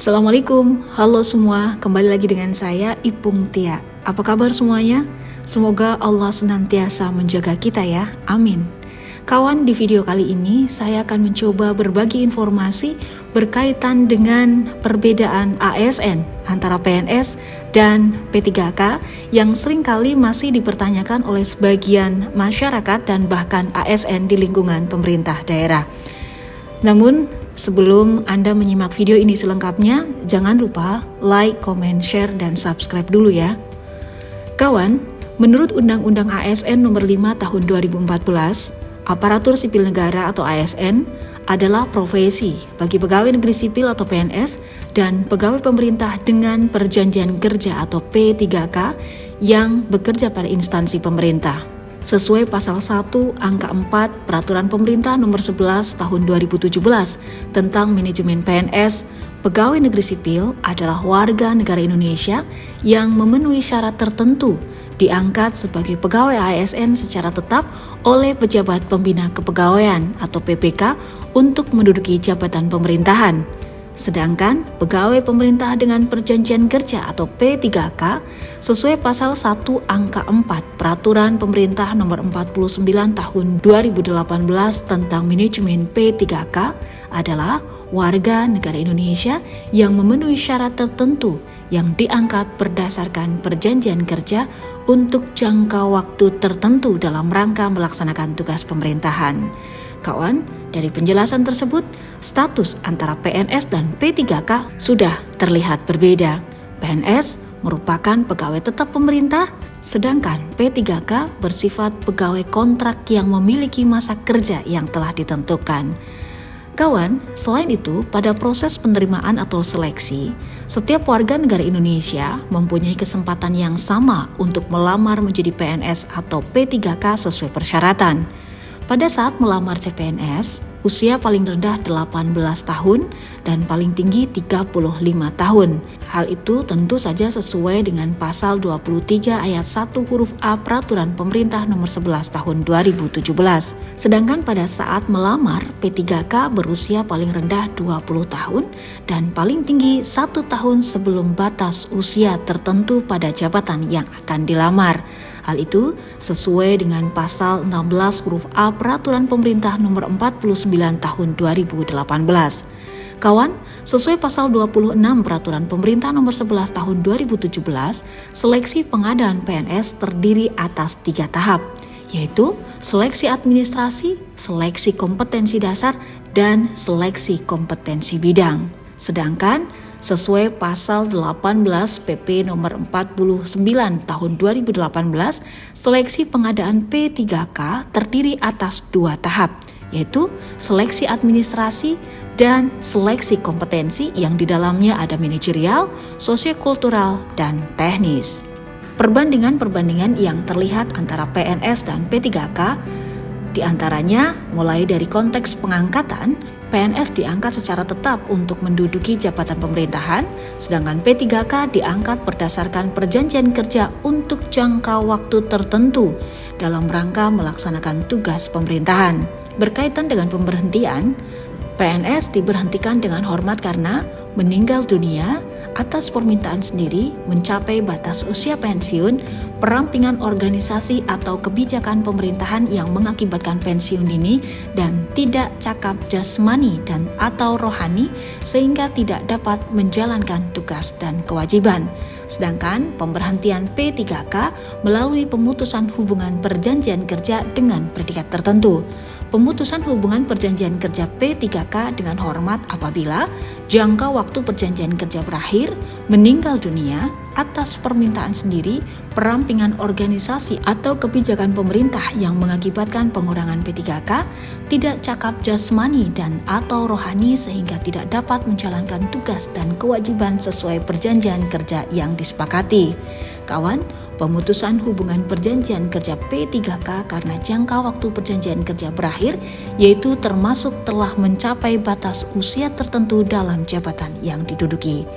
Assalamualaikum, halo semua, kembali lagi dengan saya Ipung Tia. Apa kabar semuanya? Semoga Allah senantiasa menjaga kita ya, amin. Kawan, di video kali ini saya akan mencoba berbagi informasi berkaitan dengan perbedaan ASN antara PNS dan P3K yang seringkali masih dipertanyakan oleh sebagian masyarakat dan bahkan ASN di lingkungan pemerintah daerah. Namun, sebelum Anda menyimak video ini selengkapnya, jangan lupa like, comment, share, dan subscribe dulu ya. Kawan, menurut Undang-Undang ASN Nomor 5 Tahun 2014, aparatur sipil negara atau ASN adalah profesi bagi pegawai negeri sipil atau PNS dan pegawai pemerintah dengan perjanjian kerja atau P3K yang bekerja pada instansi pemerintah. Sesuai pasal 1 angka 4 Peraturan Pemerintah Nomor 11 Tahun 2017 tentang manajemen PNS, pegawai negeri sipil adalah warga negara Indonesia yang memenuhi syarat tertentu diangkat sebagai pegawai ASN secara tetap oleh pejabat pembina kepegawaian atau PPK untuk menduduki jabatan pemerintahan. Sedangkan pegawai pemerintah dengan perjanjian kerja atau P3K sesuai pasal 1 angka 4 Peraturan Pemerintah Nomor 49 Tahun 2018 tentang manajemen P3K adalah warga negara Indonesia yang memenuhi syarat tertentu yang diangkat berdasarkan perjanjian kerja untuk jangka waktu tertentu dalam rangka melaksanakan tugas pemerintahan. Kawan, dari penjelasan tersebut, status antara PNS dan P3K sudah terlihat berbeda. PNS merupakan pegawai tetap pemerintah, sedangkan P3K bersifat pegawai kontrak yang memiliki masa kerja yang telah ditentukan. Kawan, selain itu, pada proses penerimaan atau seleksi, setiap warga negara Indonesia mempunyai kesempatan yang sama untuk melamar menjadi PNS atau P3K sesuai persyaratan. Pada saat melamar CPNS, usia paling rendah 18 tahun dan paling tinggi 35 tahun. Hal itu tentu saja sesuai dengan pasal 23 ayat 1 huruf A Peraturan Pemerintah Nomor 11 Tahun 2017. Sedangkan pada saat melamar, P3K berusia paling rendah 20 tahun dan paling tinggi 1 tahun sebelum batas usia tertentu pada jabatan yang akan dilamar. Hal itu sesuai dengan pasal 16 huruf A Peraturan Pemerintah Nomor 49 Tahun 2018. Kawan, sesuai pasal 26 Peraturan Pemerintah Nomor 11 Tahun 2017, seleksi pengadaan PNS terdiri atas 3 tahap, yaitu seleksi administrasi, seleksi kompetensi dasar, dan seleksi kompetensi bidang. Sedangkan sesuai pasal 18 PP nomor 49 tahun 2018, seleksi pengadaan P3K terdiri atas 2 tahap, yaitu seleksi administrasi dan seleksi kompetensi yang di dalamnya ada manajerial, sosiokultural, dan teknis. Perbandingan-perbandingan yang terlihat antara PNS dan P3K diantaranya mulai dari konteks pengangkatan, PNS diangkat secara tetap untuk menduduki jabatan pemerintahan, sedangkan P3K diangkat berdasarkan perjanjian kerja untuk jangka waktu tertentu dalam rangka melaksanakan tugas pemerintahan. Berkaitan dengan pemberhentian, PNS diberhentikan dengan hormat karena meninggal dunia, atas permintaan sendiri, mencapai batas usia pensiun, perampingan organisasi atau kebijakan pemerintahan yang mengakibatkan pensiun dini, dan tidak cakap jasmani dan atau rohani sehingga tidak dapat menjalankan tugas dan kewajiban. Sedangkan pemberhentian P3K melalui pemutusan hubungan perjanjian kerja dengan predikat tertentu. Pemutusan hubungan perjanjian kerja P3K dengan hormat apabila jangka waktu perjanjian kerja berakhir, meninggal dunia, atas permintaan sendiri, perampingan organisasi atau kebijakan pemerintah yang mengakibatkan pengurangan P3K, tidak cakap jasmani dan atau rohani sehingga tidak dapat menjalankan tugas dan kewajiban sesuai perjanjian kerja yang disepakati. Kawan, pemutusan hubungan perjanjian kerja P3K karena jangka waktu perjanjian kerja berakhir, yaitu termasuk telah mencapai batas usia tertentu dalam jabatan yang diduduki.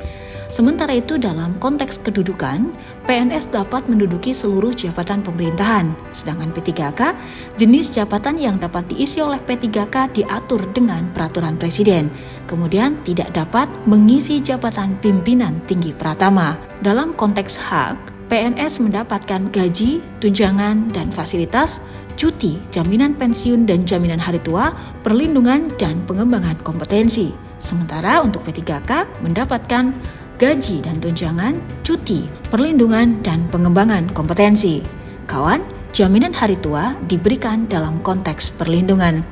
Sementara itu dalam konteks kedudukan, PNS dapat menduduki seluruh jabatan pemerintahan, sedangkan P3K, jenis jabatan yang dapat diisi oleh P3K diatur dengan peraturan presiden, kemudian tidak dapat mengisi jabatan pimpinan tinggi pratama. Dalam konteks hak, PNS mendapatkan gaji, tunjangan, dan fasilitas, cuti, jaminan pensiun dan jaminan hari tua, perlindungan, dan pengembangan kompetensi. Sementara untuk P3K mendapatkan gaji dan tunjangan, cuti, perlindungan, dan pengembangan kompetensi. Kawan, jaminan hari tua diberikan dalam konteks perlindungan.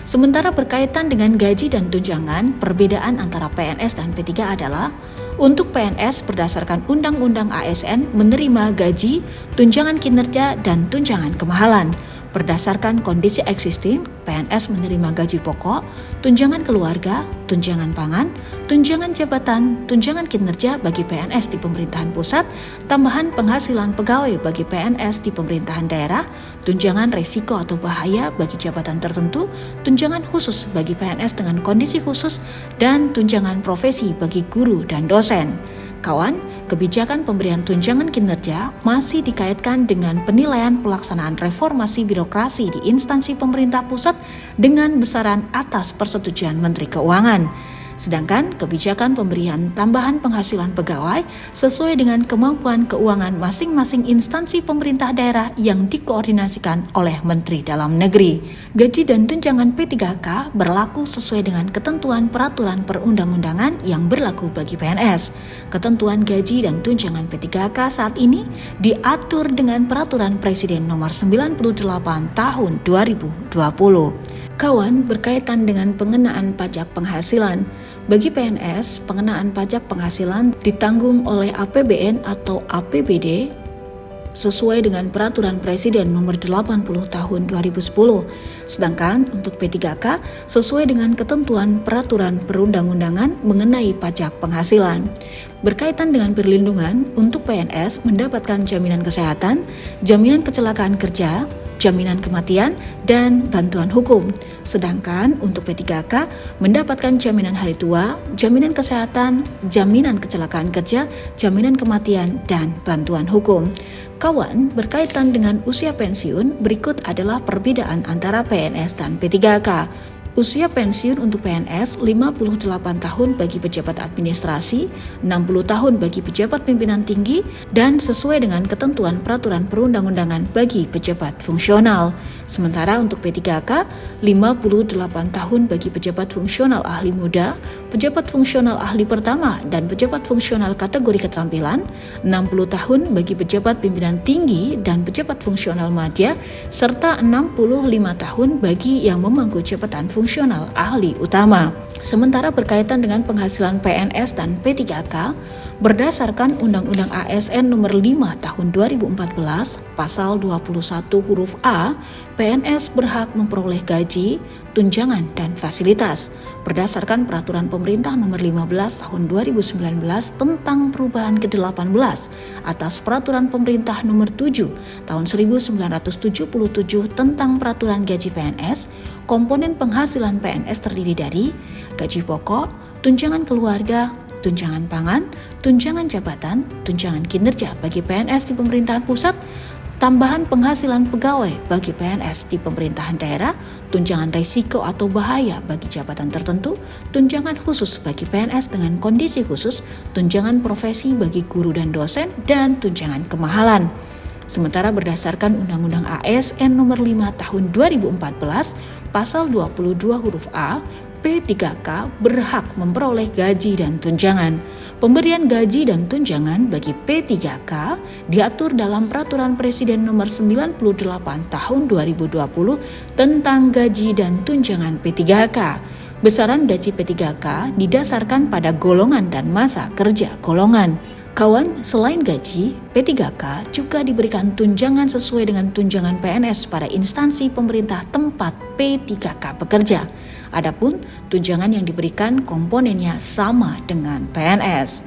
Sementara berkaitan dengan gaji dan tunjangan, perbedaan antara PNS dan P3 adalah untuk PNS berdasarkan Undang-Undang ASN menerima gaji, tunjangan kinerja, dan tunjangan kemahalan. Berdasarkan kondisi existing, PNS menerima gaji pokok, tunjangan keluarga, tunjangan pangan, tunjangan jabatan, tunjangan kinerja bagi PNS di pemerintahan pusat, tambahan penghasilan pegawai bagi PNS di pemerintahan daerah, tunjangan resiko atau bahaya bagi jabatan tertentu, tunjangan khusus bagi PNS dengan kondisi khusus, dan tunjangan profesi bagi guru dan dosen. Kawan, kebijakan pemberian tunjangan kinerja masih dikaitkan dengan penilaian pelaksanaan reformasi birokrasi di instansi pemerintah pusat dengan besaran atas persetujuan Menteri Keuangan. Sedangkan kebijakan pemberian tambahan penghasilan pegawai sesuai dengan kemampuan keuangan masing-masing instansi pemerintah daerah yang dikoordinasikan oleh Menteri Dalam Negeri. Gaji dan tunjangan P3K berlaku sesuai dengan ketentuan peraturan perundang-undangan yang berlaku bagi PNS. Ketentuan gaji dan tunjangan P3K saat ini diatur dengan Peraturan Presiden Nomor 98 Tahun 2020. Kawan, berkaitan dengan pengenaan pajak penghasilan. Bagi PNS, pengenaan pajak penghasilan ditanggung oleh APBN atau APBD sesuai dengan Peraturan Presiden Nomor 80 Tahun 2010. Sedangkan untuk P3K sesuai dengan ketentuan Peraturan Perundang-undangan mengenai pajak penghasilan. Berkaitan dengan perlindungan, untuk PNS mendapatkan jaminan kesehatan, jaminan kecelakaan kerja, jaminan kematian, dan bantuan hukum. Sedangkan untuk P3K mendapatkan jaminan hari tua, jaminan kesehatan, jaminan kecelakaan kerja, jaminan kematian, dan bantuan hukum. Kawan, berkaitan dengan usia pensiun, berikut adalah perbedaan antara PNS dan P3K. Usia pensiun untuk PNS 58 tahun bagi pejabat administrasi, 60 tahun bagi pejabat pimpinan tinggi, dan sesuai dengan ketentuan peraturan perundang-undangan bagi pejabat fungsional. Sementara untuk P3K, 58 tahun bagi pejabat fungsional ahli muda, pejabat fungsional ahli pertama, dan pejabat fungsional kategori keterampilan, 60 tahun bagi pejabat pimpinan tinggi dan pejabat fungsional madya, serta 65 tahun bagi yang memangku jabatan fungsional ahli utama. Sementara berkaitan dengan penghasilan PNS dan P3K, berdasarkan Undang-Undang ASN Nomor 5 Tahun 2014, Pasal 21 huruf A, PNS berhak memperoleh gaji, tunjangan, dan fasilitas berdasarkan Peraturan Pemerintah Nomor 15 Tahun 2019 tentang perubahan ke-18 atas Peraturan Pemerintah Nomor 7 Tahun 1977 tentang Peraturan Gaji PNS. Komponen penghasilan PNS terdiri dari gaji pokok, tunjangan keluarga, tunjangan pangan, tunjangan jabatan, tunjangan kinerja bagi PNS di pemerintahan pusat, tambahan penghasilan pegawai bagi PNS di pemerintahan daerah, tunjangan risiko atau bahaya bagi jabatan tertentu, tunjangan khusus bagi PNS dengan kondisi khusus, tunjangan profesi bagi guru dan dosen, dan tunjangan kemahalan. Sementara berdasarkan Undang-Undang ASN Nomor 5 Tahun 2014, Pasal 22 huruf A, P3K berhak memperoleh gaji dan tunjangan. Pemberian gaji dan tunjangan bagi P3K diatur dalam Peraturan Presiden Nomor 98 Tahun 2020 tentang gaji dan tunjangan P3K. Besaran gaji P3K didasarkan pada golongan dan masa kerja golongan. Kawan, selain gaji, P3K juga diberikan tunjangan sesuai dengan tunjangan PNS pada instansi pemerintah tempat P3K bekerja. Adapun tunjangan yang diberikan komponennya sama dengan PNS.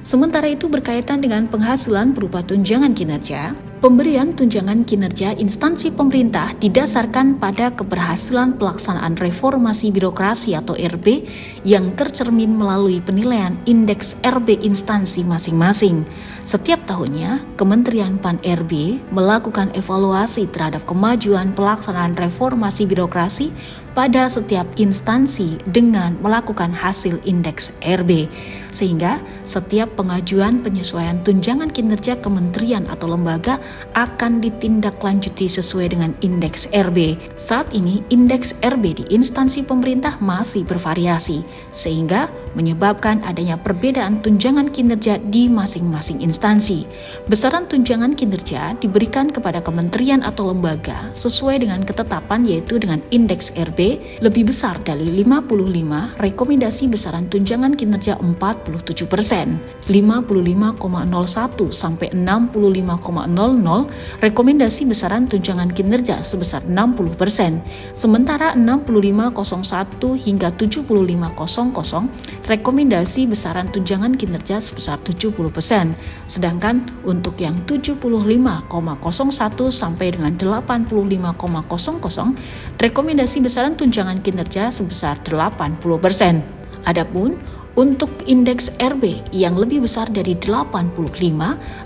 Sementara itu berkaitan dengan penghasilan berupa tunjangan kinerja, Pemberian tunjangan kinerja instansi pemerintah didasarkan pada keberhasilan pelaksanaan reformasi birokrasi atau RB yang tercermin melalui penilaian indeks RB instansi masing-masing. Setiap tahunnya, Kementerian Pan-RB melakukan evaluasi terhadap kemajuan pelaksanaan reformasi birokrasi pada setiap instansi dengan melakukan hasil indeks RB, sehingga setiap pengajuan penyesuaian tunjangan kinerja kementerian atau lembaga akan ditindaklanjuti sesuai dengan indeks RB. Saat ini, indeks RB di instansi pemerintah masih bervariasi, sehingga menyebabkan adanya perbedaan tunjangan kinerja di masing-masing instansi. Besaran tunjangan kinerja diberikan kepada kementerian atau lembaga sesuai dengan ketetapan, yaitu dengan indeks RB lebih besar dari 55, rekomendasi besaran tunjangan kinerja 47%, 55,01 sampai 65,00, rekomendasi besaran tunjangan kinerja sebesar 60%, sementara 65,01 hingga 75,00, rekomendasi besaran tunjangan kinerja sebesar 70%, sedangkan untuk yang 75,01 sampai dengan 85,00, rekomendasi besaran tunjangan kinerja sebesar 80%. Adapun untuk indeks RB yang lebih besar dari 85,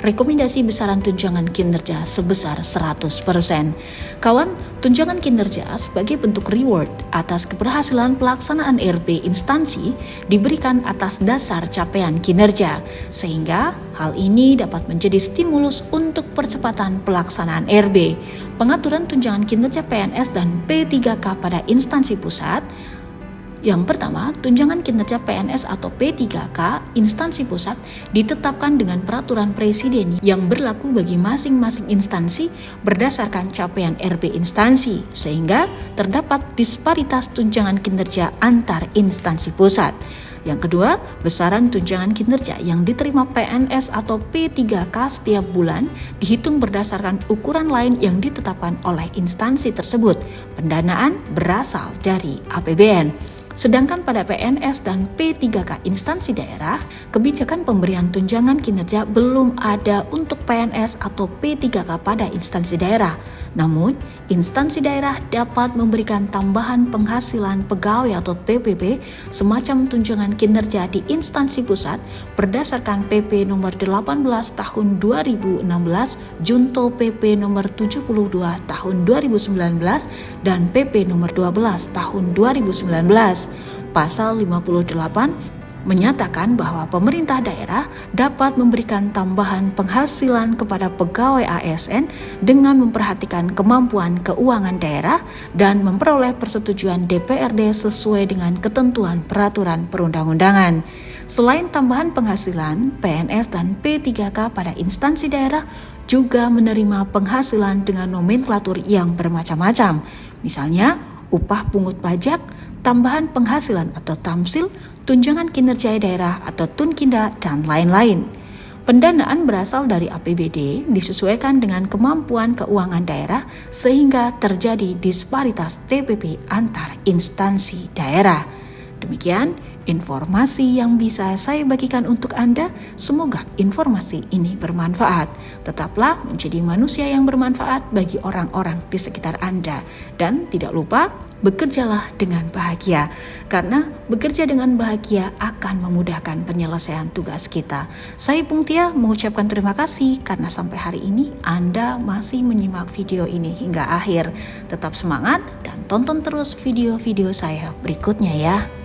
rekomendasi besaran tunjangan kinerja sebesar 100%. Kawan, tunjangan kinerja sebagai bentuk reward atas keberhasilan pelaksanaan RB instansi diberikan atas dasar capaian kinerja, sehingga hal ini dapat menjadi stimulus untuk percepatan pelaksanaan RB. Pengaturan tunjangan kinerja PNS dan P3K pada instansi pusat. Yang pertama, tunjangan kinerja PNS atau P3K instansi pusat ditetapkan dengan peraturan presiden yang berlaku bagi masing-masing instansi berdasarkan capaian RB instansi, sehingga terdapat disparitas tunjangan kinerja antar instansi pusat. Yang kedua, besaran tunjangan kinerja yang diterima PNS atau P3K setiap bulan dihitung berdasarkan ukuran lain yang ditetapkan oleh instansi tersebut. Pendanaan berasal dari APBN. Sedangkan pada PNS dan P3K instansi daerah, kebijakan pemberian tunjangan kinerja belum ada untuk PNS atau P3K pada instansi daerah. Namun, instansi daerah dapat memberikan tambahan penghasilan pegawai atau TPP semacam tunjangan kinerja di instansi pusat berdasarkan PP nomor 18 tahun 2016, Junto PP nomor 72 tahun 2019, dan PP nomor 12 tahun 2019. Pasal 58 menyatakan bahwa pemerintah daerah dapat memberikan tambahan penghasilan kepada pegawai ASN dengan memperhatikan kemampuan keuangan daerah dan memperoleh persetujuan DPRD sesuai dengan ketentuan peraturan perundang-undangan. Selain tambahan penghasilan, PNS dan P3K pada instansi daerah juga menerima penghasilan dengan nomenklatur yang bermacam-macam. Misalnya, upah pungut pajak, tambahan penghasilan atau tamsil, tunjangan kinerja daerah atau tunkinda, dan lain-lain. Pendanaan berasal dari APBD disesuaikan dengan kemampuan keuangan daerah sehingga terjadi disparitas TPP antar instansi daerah. Demikian informasi yang bisa saya bagikan untuk Anda. Semoga informasi ini bermanfaat. Tetaplah menjadi manusia yang bermanfaat bagi orang-orang di sekitar Anda. Dan tidak lupa, bekerjalah dengan bahagia, karena bekerja dengan bahagia akan memudahkan penyelesaian tugas kita. Saya Ipung Tia mengucapkan terima kasih karena sampai hari ini Anda masih menyimak video ini hingga akhir. Tetap semangat dan tonton terus video-video saya berikutnya ya.